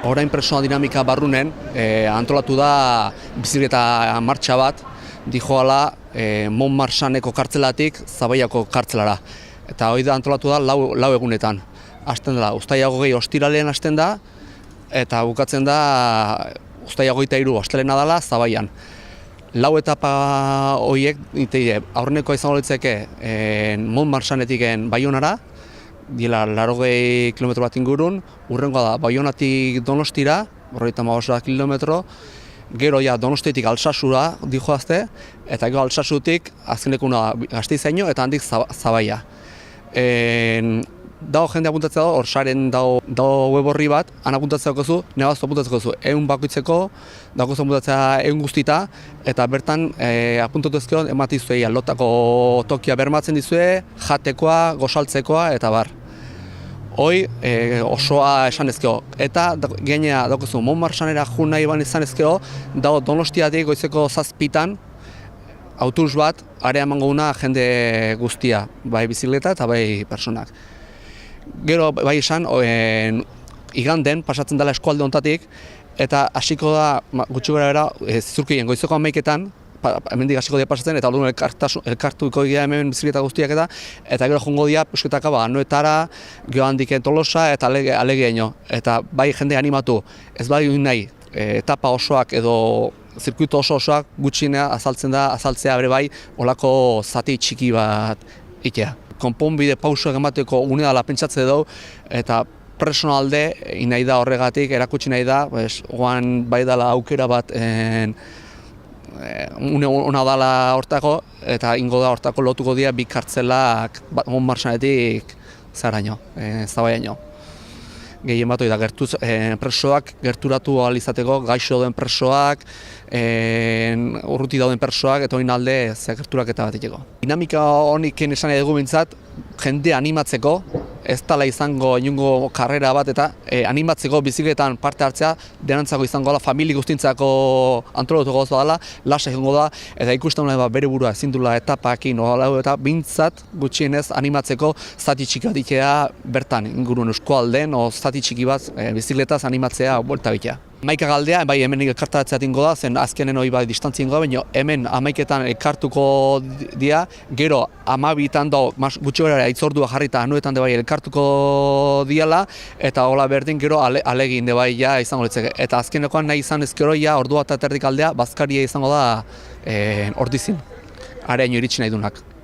Orain pertsona dinamika barrunen antolatu da bizikleta martxa bat, dijoala Montmarsaneko kartzelatik Zabaiako kartzelara. Eta hori da antolatu da lau egunetan. Hasten da, uztaila 20 ostiralean hasten da, eta bukatzen da uztaila 23 ostelena dela Zabaian. Lau etapa horiek, aurrenekoa izango litzeke Montmarsanetik Baionara, diela 80 kilometro bat ingurun, hurrengoa da Baionatik Donostira, 55 kilometro, gero ja Donostiatik Altsasura dijoazte, eta gero Altsasutik azkenekuna Gasteizaino eta handik Zabaia. Dago jende apuntatzea dago, hor saren dago web horri bat, han apuntatzea dagozu, nebaztu apuntatzea dagozu, 100 bakoitzeko, dagozu apuntatzea 100 guztita, eta bertan apuntatu ezkero ematizuei lotako tokia bermatzen dizue, jatekoa, gosaltzekoa eta bar. Hoi osoa esan ezkero, eta gainera dagozu Montmarsanera jun nahi ban izan ezkero, dago Donostiatik goizeko 7:00 autobus bat, area emango duna jende guztia, bai bizikleta eta bai personak. Gero bai esan, iganden pasatzen dela eskualde honetatik, eta hasiko da gutxi gorabehera zizurkien goizeko 11:00, hemendik hasiko dira pasatzen, eta orduan elkartuko dira hemen bizikleta guztiak eta gero joango dira pusketaka Anoetara, gero handik Tolosa eta Alegiaino. Eta bai jende animatu, ez bai nahi etapa osoak edo zirkuito osoak gutxinea azaltzea bere bai olako zati txiki bat itea. Konponbide pausoak emateko unea dela pentsatze dugu, eta personalde nahi da horregatik, erakutsi nahi da, oan bai dela aukera bat une ona dela hortako, eta ingo da hortako lotuko dira bi kartzelak Montmarsanetik zaraino, Zabaiaino. Gehien bat da presoak gerturatu ahal izateko, gaixo dauden presoak, urruti dauden presoak, eta hori alde gerturak eta bat iteko. Dinamika honik esan nahi dugu bintzat, jende animatzeko, ez dela izango inungo karrera bat eta animatzeko bizikletan parte hartzea, denantzako izango da, famili guztintzako antolatuko gozoa dela, lasa egongo da, eta ikusten dut bere burua ezin duela etapakin, eta bintzat gutxienez animatzeko zati txiki bat itea bertan, inguruen eskualden, o zati txiki bat bizikletaz animatzea buelta bitea. Hamaika galdea, bai hemen elkartaratzea tingo da, zen azkenen hori bai distantzien goda, baina hemen 11:00 elkartuko dira, gero 12:00 da gutxi gara itzordua jarrita Anoetan bai elkartuko diala, eta hola berdin gero alegin bai ja izango litzeke. Eta azkenekoan nahi izan ezkero ja ordua eta terdik aldea, bazkaria izango da ordizin, areaino iritsi nahi dunak.